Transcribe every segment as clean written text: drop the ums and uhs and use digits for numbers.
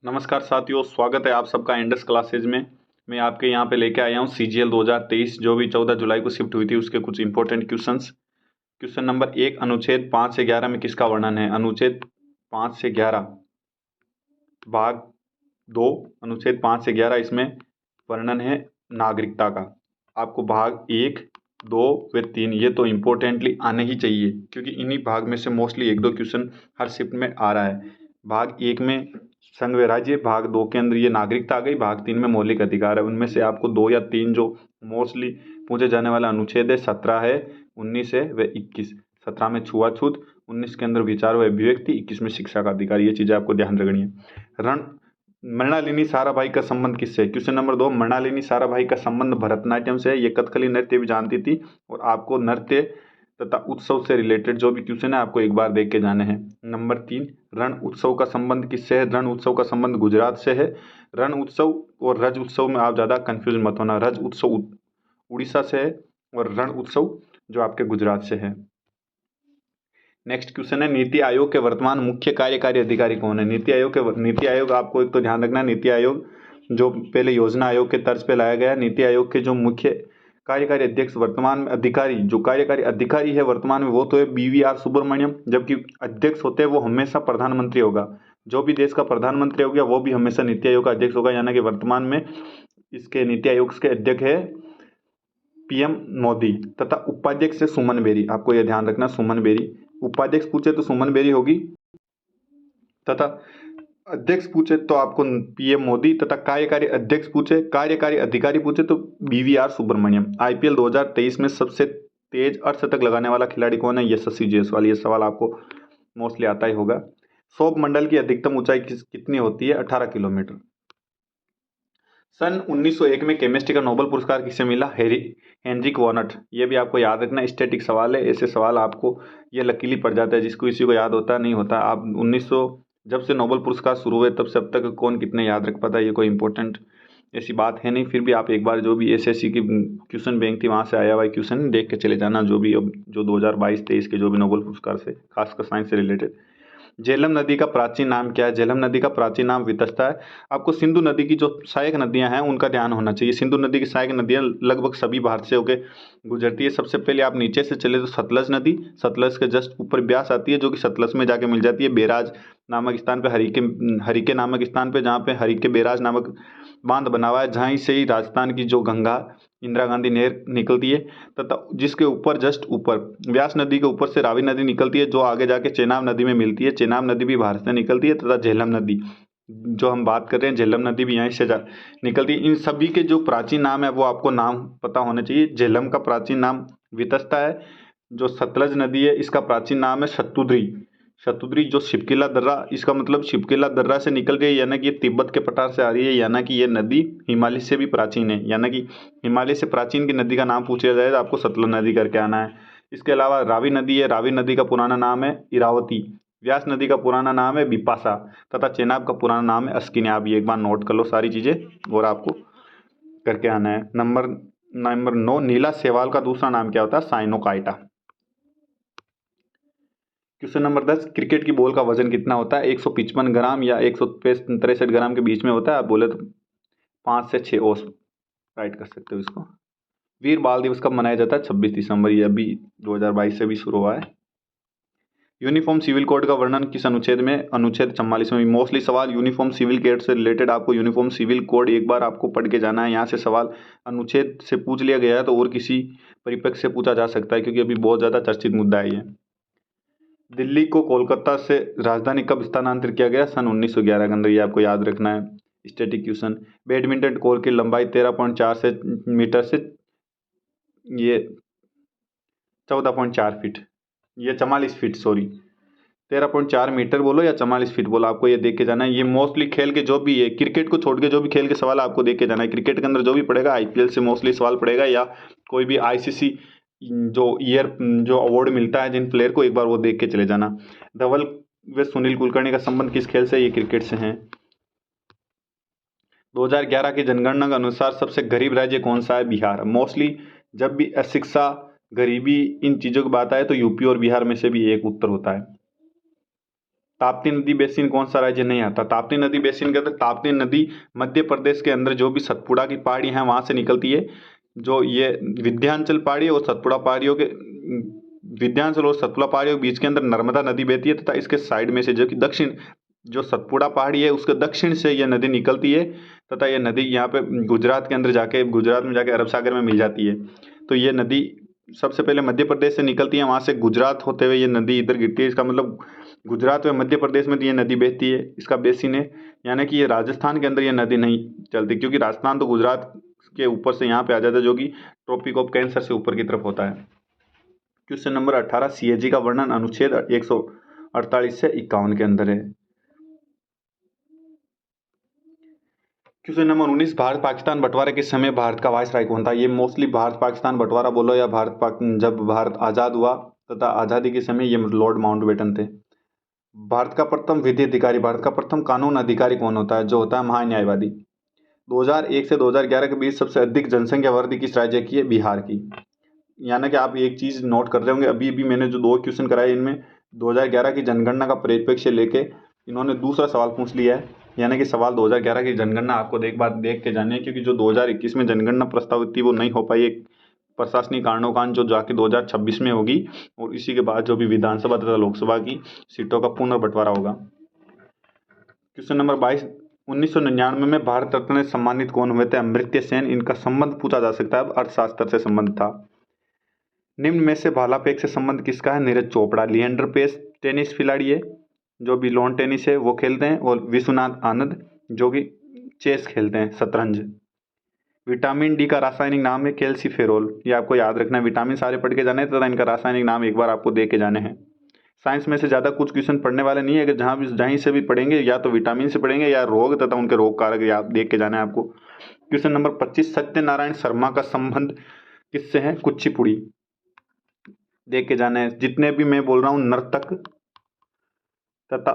नमस्कार साथियों, स्वागत है आप सबका इंडस क्लासेज में। मैं आपके यहाँ पे लेके आया हूँ CGL 2023 जो भी 14 जुलाई को शिफ्ट हुई थी उसके कुछ इंपॉर्टेंट क्वेश्चंस। क्वेश्चन नंबर 1, अनुच्छेद 5 से 11 में किसका वर्णन है? अनुच्छेद 5 से 11 भाग 2, अनुच्छेद 5 से 11 इसमें वर्णन है नागरिकता का। आपको भाग 1, 2 व 3 ये तो इम्पोर्टेंटली आने ही चाहिए क्योंकि इन्हीं भाग में से मोस्टली 1-2 क्वेश्चन हर शिफ्ट में आ रहा है। भाग 1 में संघ व राज्य, भाग 2 के अंदर ये नागरिकता आ गई, भाग 3 में मौलिक अधिकार है। उनमें से आपको 2 या 3 जो मोस्टली पूछे जाने वाला अनुच्छेद है 17 है, 19 है व 21। 17 में छुआछूत, 19 के अंदर विचार व अभिव्यक्ति, 21 में शिक्षा का अधिकार। ये चीज़ें आपको ध्यान रखनी है। रण मृणालिनी साराभाई का संबंध किससे? क्वेश्चन नंबर 2, मृणालिनी साराभाई का संबंध भरतनाट्यम से है। ये कथकली नृत्य भी जानती थी और आपको नृत्य तथा उत्सव से रिलेटेड जो भी क्वेश्चन है आपको एक बार देख के जाने हैं। नंबर 3, रण उत्सव का संबंध किससे है? रण उत्सव का संबंध गुजरात से है। रण उत्सव और रज उत्सव में आप ज़्यादा कंफ्यूज मत होना। रज उत्सव उड़ीसा से है और रण उत्सव जो आपके गुजरात से है। नेक्स्ट क्वेश्चन है, नीति आयोग के वर्तमान मुख्य कार्यकारी अधिकारी कौन है? नीति आयोग आपको एक तो ध्यान रखना है, नीति आयोग जो पहले योजना आयोग के तर्ज पे लाया गया। नीति आयोग के जो मुख्य कार्यकारी अध्यक्ष वर्तमान में अधिकारी, जो कार्यकारी अधिकारी है वर्तमान में वो तो है BVR सुब्रमण्यम, जबकि अध्यक्ष होते हैं वो हमेशा प्रधानमंत्री होगा। जो भी देश का प्रधानमंत्री हो गया वो भी हमेशा नीति आयोग का अध्यक्ष होगा, यानी कि वर्तमान में इसके नीति आयोग के अध्यक्ष है PM मोदी तथा उपाध्यक्ष है सुमन बेरी। आपको यह ध्यान रखना, सुमन बेरी। उपाध्यक्ष पूछे तो सुमन बेरी होगी तथा अध्यक्ष पूछे तो आपको PM मोदी तथा कार्यकारी अध्यक्ष पूछे, कार्यकारी अधिकारी पूछे तो BVR सुब्रमण्यम। IPL 2023 में सबसे तेज अर्धशतक लगाने वाला खिलाड़ी कौन है? यशस्वी जायसवाल। ये सवाल आपको मोस्टली आता ही होगा। सौर मंडल की अधिकतम ऊंचाई कितनी होती है? 18 किलोमीटर। सन 1901 में केमिस्ट्री का नोबेल पुरस्कार किसे मिला? हेनरिक वॉनट। ये भी आपको याद रखना, स्टैटिक सवाल है। ऐसे सवाल आपको ये लकीली पड़ जाता है, जिसको किसी को याद होता नहीं होता। आप 1900 जब से नोबेल पुरस्कार शुरू हुए तब से अब तक कौन कितने याद रख पाता है, ये कोई इंपॉर्टेंट ऐसी बात है नहीं। फिर भी आप एक बार जो भी SSC की क्वेश्चन बैंक थी वहाँ से आया हुआ क्वेश्चन देख के चले जाना, जो भी अब जो 2022-23 के जो भी नोबेल पुरस्कार से खासकर साइंस से रिलेटेड। झेलम नदी का प्राचीन नाम क्या है? झेलम नदी का प्राचीन नाम वितस्ता है। आपको सिंधु नदी की जो सहायक नदियां हैं उनका ध्यान होना चाहिए। सिंधु नदी की सहायक नदियां लगभग सभी भारत से होकर गुजरती है। सबसे पहले आप नीचे से चले तो सतलज नदी, सतलज के जस्ट ऊपर ब्यास आती है जो कि सतलज में जाके मिल जाती है बैराज नामक स्थान पे, हरिके नामक स्थान पे, जहाँ पे हरिके बैराज नामक बांध बना हुआ है, जहाँ से ही राजस्थान की जो गंगा इंदिरा गांधी नहर निकलती है तथा जिसके ऊपर जस्ट ऊपर व्यास नदी के ऊपर से रावी नदी निकलती है जो आगे जाके चेनाब नदी में मिलती है। चेनाब नदी भी भारत से निकलती है तथा झेलम नदी जो हम बात कर रहे हैं झेलम नदी भी यहीं से निकलती है। इन सभी के जो प्राचीन नाम है वो आपको नाम पता होना चाहिए। झेलम का प्राचीन नाम वितस्ता है। जो सतलज नदी है इसका प्राचीन नाम है शतुद्री। शतुद्री जो शिपकिला दर्रा, इसका मतलब शिपकिला दर्रा से निकल रही है, यानी कि ये तिब्बत के पठार से आ रही है, यानी कि ये नदी हिमालय से भी प्राचीन है। यानी कि हिमालय से प्राचीन की नदी का नाम पूछा जाए तो आपको सतलज नदी करके आना है। इसके अलावा रावी नदी है, रावी नदी का पुराना नाम है इरावती। व्यास नदी का पुराना नाम है बिपाशा तथा चेनाब का पुराना नाम है अस्किने। आप ये एक बार नोट कर लो सारी चीज़ें और आपको करके आना है। नंबर 9, नीला शैवाल का दूसरा नाम क्या होता है? साइनोकाइटा। क्वेश्चन नंबर 10, क्रिकेट की बॉल का वजन कितना होता है? 155 ग्राम या 163 ग्राम के बीच में होता है। आप बोले तो 5 से 6 औंस राइट कर सकते हो इसको। वीर बाल दिवस कब मनाया जाता है? 26 दिसंबर। ये अभी 2022 से भी शुरू हुआ है। यूनिफॉर्म सिविल कोड का वर्णन किस अनुच्छेद में? अनुच्छेद 44 में। मोस्टली सवाल यूनिफॉर्म सिविल कोड से रिलेटेड आपको यूनिफॉर्म सिविल कोड एक बार आपको पढ़ के जाना है। यहाँ से सवाल अनुच्छेद से पूछ लिया गया है तो और किसी परिप्रेक्ष्य से पूछा जा सकता है क्योंकि अभी बहुत ज़्यादा चर्चित मुद्दा है ये। दिल्ली को कोलकाता से राजधानी कब स्थानांतरित किया गया? सन 1911 के अंदर। ये आपको याद रखना है। Static question. बैडमिंटन कोर्ट की लंबाई 13.4 मीटर से ये 14.4 फीट, ये 44 फीट, सॉरी 13.4 मीटर बोलो या 44 फीट बोलो, आपको ये देख के जाना है। ये मोस्टली खेल के जो भी है, क्रिकेट को छोड़ के जो भी खेल के सवाल आपको देख के जाना है। क्रिकेट के अंदर जो भी पड़ेगा IPL से मोस्टली सवाल पड़ेगा या कोई भी ICC जो अवार्ड मिलता है जिन प्लेयर को, एक बार वो देख के चले जाना। धवल व सुनील कुलकर्णी का संबंध किस खेल से? ये क्रिकेट से हैं। 2011 की जनगणना के अनुसार सबसे गरीब राज्य कौन सा है? बिहार। मोस्टली जब भी अशिक्षा, गरीबी, इन चीज़ों की बात आए तो यूपी और बिहार में से भी एक उत्तर होता है। ताप्ती नदी बेसिन कौन सा राज्य नहीं आता? ताप्ती नदी बेसिन के अंदर ताप्ती नदी मध्य प्रदेश के अंदर जो भी सतपुड़ा की पहाड़ी है वहां से निकलती है। जो ये विंध्याचल पहाड़ी और सतपुड़ा पहाड़ियों के विंध्याचल और सतपुड़ा पहाड़ियों के बीच के अंदर नर्मदा नदी बहती है तथा इसके साइड में से जो कि दक्षिण जो सतपुड़ा पहाड़ी है उसके दक्षिण से यह नदी निकलती है तथा यह नदी यहाँ पे गुजरात के अंदर जाके गुजरात में जाके अरब सागर में मिल जाती है। तो ये नदी सबसे पहले मध्य प्रदेश से निकलती है, वहाँ से गुजरात होते हुए ये नदी इधर गिरती है। इसका मतलब गुजरात में मध्य प्रदेश में तो ये नदी बहती है, इसका बेसिन है। यानी कि ये राजस्थान के अंदर ये नदी नहीं चलती, क्योंकि राजस्थान तो गुजरात के ऊपर से यहाँ पे आ जाता है, जो कि ट्रॉपिक ऑफ कैंसर से ऊपर की तरफ होता है। क्वेश्चन नंबर 18 सीएजी का वर्णन अनुच्छेद 148 से 51 के अंदर है। क्वेश्चन नंबर 19 भारत पाकिस्तान बंटवारे के समय भारत का वायसराय कौन था? ये मोस्टली भारत पाकिस्तान बंटवारा बोलो या जब भारत आज़ाद हुआ तथा आज़ादी के समय ये लॉर्ड माउंटबेटन थे। भारत का प्रथम विधि अधिकारी, भारत का प्रथम कानून अधिकारी कौन होता है? जो होता है महान्यायवादी। 2001 से 2011 के बीच सबसे अधिक जनसंख्या वृद्धि किस राज्य की है? बिहार की। यानी कि आप एक चीज नोट कर रहे होंगे, अभी अभी मैंने जो 2 क्वेश्चन कराए इनमें 2011 की जनगणना का परिप्रेक्ष्य लेके इन्होंने दूसरा सवाल पूछ लिया है। यानी कि सवाल 2011 की जनगणना आपको एक बार देख के जाने, क्योंकि जो 2021 में जनगणना प्रस्तावित थी वो नहीं हो पाई, एक प्रशासनिक कारणों कारण जो जाके 2026 में होगी, और इसी के बाद जो भी विधानसभा तथा लोकसभा की सीटों का पुनर्बंटवारा होगा। क्वेश्चन नंबर 22 1999 में भारत रत्न से सम्मानित कौन हुए थे? अमर्त्य सेन। इनका संबंध पूछा जा सकता है, अर्थशास्त्र से संबंध था। निम्न में से भाला फेंक से संबंध किसका है? नीरज चोपड़ा। लिएंडर पेस टेनिस खिलाड़ी है, जो भी लॉन टेनिस है वो खेलते हैं, और विश्वनाथ आनंद जो कि चेस खेलते हैं, शतरंज। विटामिन डी का रासायनिक नाम है कैल्सीफेरोल। ये आपको याद रखना है, विटामिन सारे पढ़ के जाने तथा इनका रासायनिक नाम एक बार आपको दे के जाने हैं। साइंस में से ज़्यादा कुछ क्वेश्चन पढ़ने वाले नहीं है, अगर जहीं से भी पढ़ेंगे या तो विटामिन से पढ़ेंगे या रोग तथा उनके रोग कारक याद देख के जाना है आपको। क्वेश्चन नंबर 25 सत्यनारायण शर्मा का संबंध किससे है? कुचिपुड़ी। देख के जाना है। जितने भी मैं बोल रहा हूँ नर्तक तथा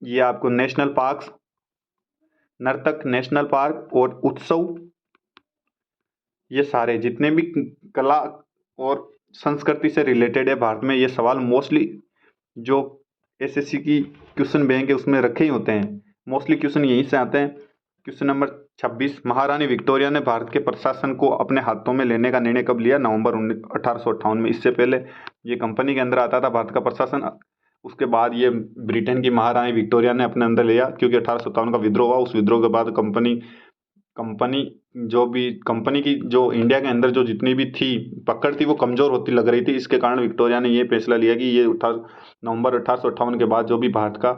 ये आपको नेशनल पार्क, नर्तक, नेशनल पार्क और उत्सव, ये सारे जितने भी कला और संस्कृति से रिलेटेड है भारत में, ये सवाल मोस्टली जो एसएससी की क्वेश्चन बैंक है उसमें रखे ही होते हैं। मोस्टली क्वेश्चन यहीं से आते हैं। क्वेश्चन नंबर 26 महारानी विक्टोरिया ने भारत के प्रशासन को अपने हाथों में लेने का निर्णय कब लिया? नवंबर 1858 में। इससे पहले ये कंपनी के अंदर आता था भारत का प्रशासन, उसके बाद ये ब्रिटेन की महारानी विक्टोरिया ने अपने अंदर लिया, क्योंकि 1857 का विद्रोह हुआ। उस विद्रोह के बाद कंपनी की जो इंडिया के अंदर जो जितनी भी थी पकड़ थी वो कमजोर होती लग रही थी। इसके कारण विक्टोरिया ने ये फैसला लिया कि ये नवंबर 1858 के बाद जो भी भारत का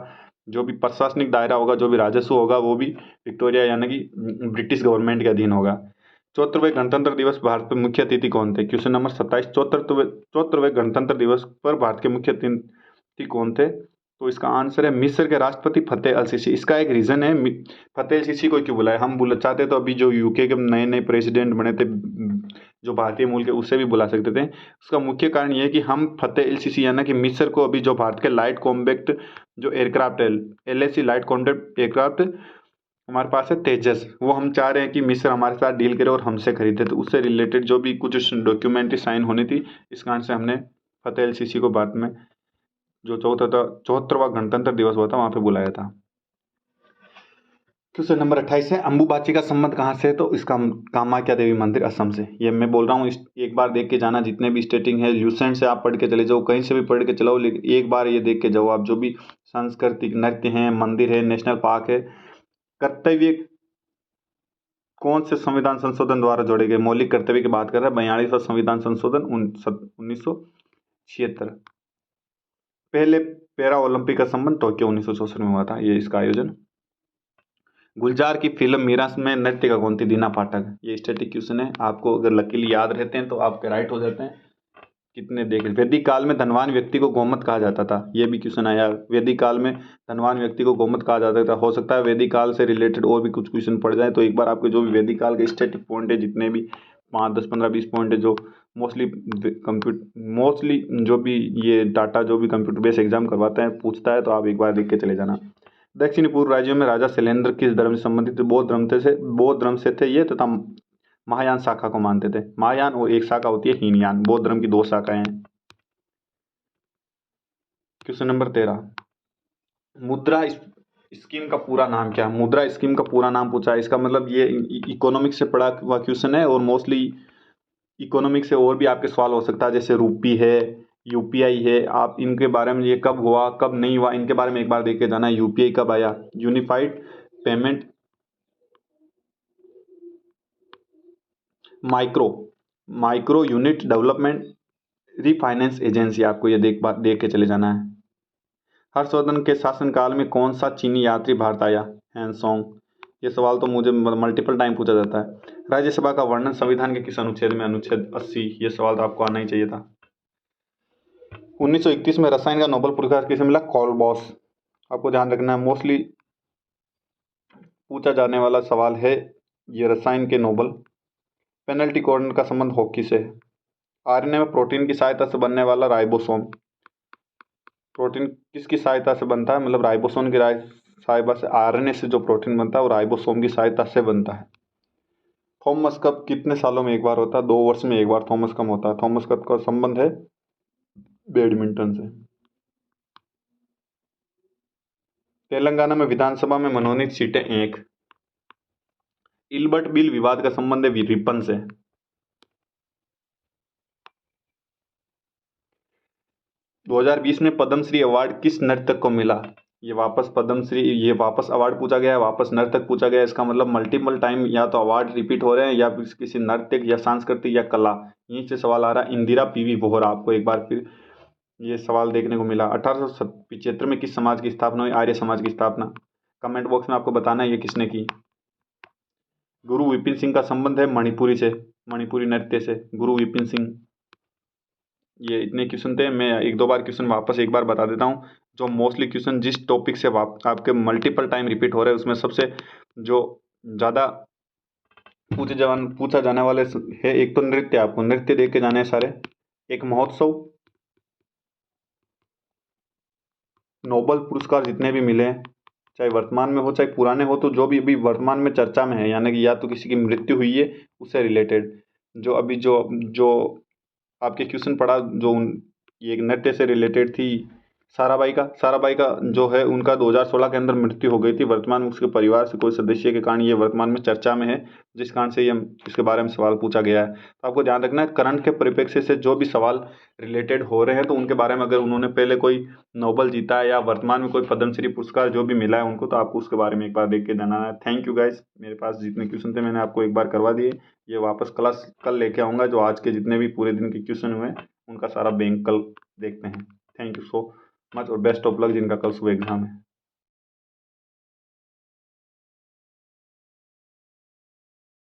जो भी प्रशासनिक दायरा होगा, जो भी राजस्व होगा, वो भी विक्टोरिया यानी कि ब्रिटिश गवर्नमेंट के अधीन होगा। 74वें गणतंत्र दिवस भारत पर मुख्य अतिथि कौन थे? क्वेश्चन नंबर 27 74वें गणतंत्र दिवस पर भारत के मुख्य अतिथि कौन थे? तो इसका आंसर है मिस्र के राष्ट्रपति फतेह अल सीसी। इसका एक रीजन है, फतेह अल सीसी को क्यों बुलाया? हम बुला चाहते तो अभी जो यूके के नए नए प्रेसिडेंट बने थे जो भारतीय मूल के, उससे भी बुला सकते थे। उसका मुख्य कारण यह है कि हम फतेह अल सीसी यानी कि मिस्र को अभी जो भारत के लाइट कॉम्बैक्ट जो एयरक्राफ्ट है, LAC लाइट कॉम्बैक्ट एयरक्राफ्ट हमारे पास है तेजस, वो हम चाह रहे हैं कि मिस्र हमारे साथ डील करे और हमसे खरीदे। तो उससे रिलेटेड जो भी कुछ डॉक्यूमेंट्री साइन होनी थी, इस कारण से हमने फतेह अल सीसी को भारत में जो 74वां गणतंत्र दिवस हुआ था वहां पे बुलाया था। क्वेश्चन नंबर 28 है अंबुबाची का संबंध कहाँ से है? तो इसका कामाख्या देवी मंदिर असम से। ये मैं बोल रहा हूँ, एक बार देख के जाना। जितने भी स्टेटिंग है ल्यूसेंट से आप पढ़ के चले जाओ, कहीं से भी पढ़ के चलाओ, लेकिन एक बार ये देख के जाओ आप। जो भी सांस्कृतिक नृत्य है, मंदिर है, नेशनल पार्क है, कर्तव्य कौन से संविधान संशोधन द्वारा जोड़े गए? मौलिक कर्तव्य की बात कर रहा है 42वां संविधान संशोधन 1976। पहले पैरा ओलंपिक का संबंध टोक्यो 1964 में हुआ था, ये इसका आयोजन। गुलजार की फिल्म मीरा में नृत्यिका कौन थी? दीना पाठक। ये स्टैटिक क्वेश्चन है, आपको अगर लकीली याद रहते हैं तो आपके राइट हो जाते हैं। कितने देख रहे? वैदिक काल में धनवान व्यक्ति को गोमत कहा जाता था, ये भी क्वेश्चन आया। वैदिक काल में धनवान व्यक्ति को गोमत कहा जाता था। हो सकता है वैदिक काल से रिलेटेड और भी कुछ क्वेश्चन पड़ जाए, तो एक बार आपके जो भी वैदिक काल के स्टैटिक पॉइंट है, जितने भी 5, 10, 15, 20 पॉइंट है, जो मोस्टली जो भी ये डाटा जो भी कंप्यूटर बेस्ड एग्जाम करवाता है पूछता है, तो आप एक बार देख के चले जाना। दक्षिणी पूर्व राज्यों में राजा शैलेंद्र किस धर्म से संबंधित? बौद्ध धर्म से थे ये, तथा महायान शाखा को मानते थे। महायान और एक शाखा होती है हीनयान। बौद्ध धर्म की 2 शाखाएं हैं। क्वेश्चन नंबर 13 मुद्रा स्कीम का पूरा नाम क्या है? मुद्रा स्कीम का पूरा नाम पूछा है, इसका मतलब ये इकोनॉमिक्स से पढ़ा हुआ क्वेश्चन है और मोस्टली इकोनॉमिक्स से और भी आपके सवाल हो सकता है, जैसे रूपी है, यूपीआई है। आप इनके बारे में, ये कब हुआ कब नहीं हुआ, इनके बारे में एक बार देख के जाना है। यूपीआई कब आया? Unified payment micro micro unit development refinance agency, आपको ये देख के चले जाना है। हर्षवर्धन के शासनकाल में कौन सा चीनी यात्री भारत आया? हैंसोंग। ये सवाल तो मुझे मल्टीपल टाइम पूछा जाता है। राज्यसभा का वर्णन संविधान के किस अनुच्छेद में? अनुच्छेद 80। ये सवाल तो आपको आना ही चाहिए था। 1931 में रसायन का नोबेल पुरस्कार किसे मिला? Call boss. आपको ध्यान रखना है, मोस्टली पूछा जाने वाला सवाल है ये रसायन के नोबेल। पेनल्टी कॉर्नर का संबंध हॉकी से है। आरएनए में प्रोटीन की सहायता से बनने वाला राइबोसोम। प्रोटीन किसकी सहायता से बनता है? मतलब राइबोसोम की सहायता से। आरएनए से जो प्रोटीन बनता है वो राइबोसोम की सहायता से बनता है। थॉमस कप कितने सालों में एक बार होता है? 2 वर्ष में एक बार थॉमस कप होता है। थॉमस कप का संबंध है बैडमिंटन से। तेलंगाना में विधानसभा में मनोनीत सीटें 1। इल्बर्ट बिल विवाद का संबंध है रिपन से। दो 2020 में पद्मश्री अवार्ड किस नर्तक को मिला? ये वापस अवार्ड पूछा गया है, वापस नर्तक पूछा गया है। इसका मतलब मल्टीपल टाइम या तो अवार्ड रिपीट हो रहे हैं या फिर किसी नर्तक या सांस्कृतिक या कला, यहीं से सवाल आ रहा है। इंदिरा पीवी वोहरा, आपको एक बार फिर ये सवाल देखने को मिला। 1875 में किस समाज की स्थापना हुई? आर्य समाज की स्थापना। कमेंट बॉक्स में आपको बताना है ये किसने की। गुरु विपिन सिंह का संबंध है मणिपुरी से, मणिपुरी नृत्य से। गुरु विपिन सिंह। ये इतने क्वेश्चन थे, मैं एक दो बार क्वेश्चन वापस एक बार बता देता हूँ। जो मोस्टली क्वेश्चन जिस टॉपिक से आपके मल्टीपल टाइम रिपीट हो रहे हैं, उसमें सबसे जो ज़्यादा पूछा जाने वाले है, एक तो नृत्य, आपको नृत्य देख के जाने हैं सारे। एक महोत्सव, नोबल पुरस्कार जितने भी मिले हैं, चाहे वर्तमान में हो चाहे पुराने हो, तो जो भी अभी वर्तमान में चर्चा में है, यानी कि या तो किसी की मृत्यु हुई है उससे रिलेटेड, जो अभी जो जो आपके क्वेश्चन पढ़ा, ये एक नृत्य से रिलेटेड थी। साराबाई का जो है उनका 2016 के अंदर मृत्यु हो गई थी। वर्तमान में उसके परिवार से कोई सदस्य के कारण ये वर्तमान में चर्चा में है, जिस कारण से ये इसके बारे में सवाल पूछा गया है। तो आपको ध्यान रखना है, करंट के परिप्रेक्ष्य से जो भी सवाल रिलेटेड हो रहे हैं, तो उनके बारे में अगर उन्होंने पहले कोई नोबल जीता है या वर्तमान में कोई पद्मश्री पुरस्कार जो भी मिला है उनको, तो आपको उसके बारे में एक बार देख के जाना है। थैंक यू गाइस, मेरे पास जितने क्वेश्चन थे मैंने आपको एक बार करवा दिए। ये वापस क्लास कल लेके आऊँगा, जो आज के जितने भी पूरे दिन के क्वेश्चन हुए उनका सारा बैंक कल देखते हैं। थैंक यू सो मच और बेस्ट ऑफ लक जिनका कल सुबह एग्जाम है।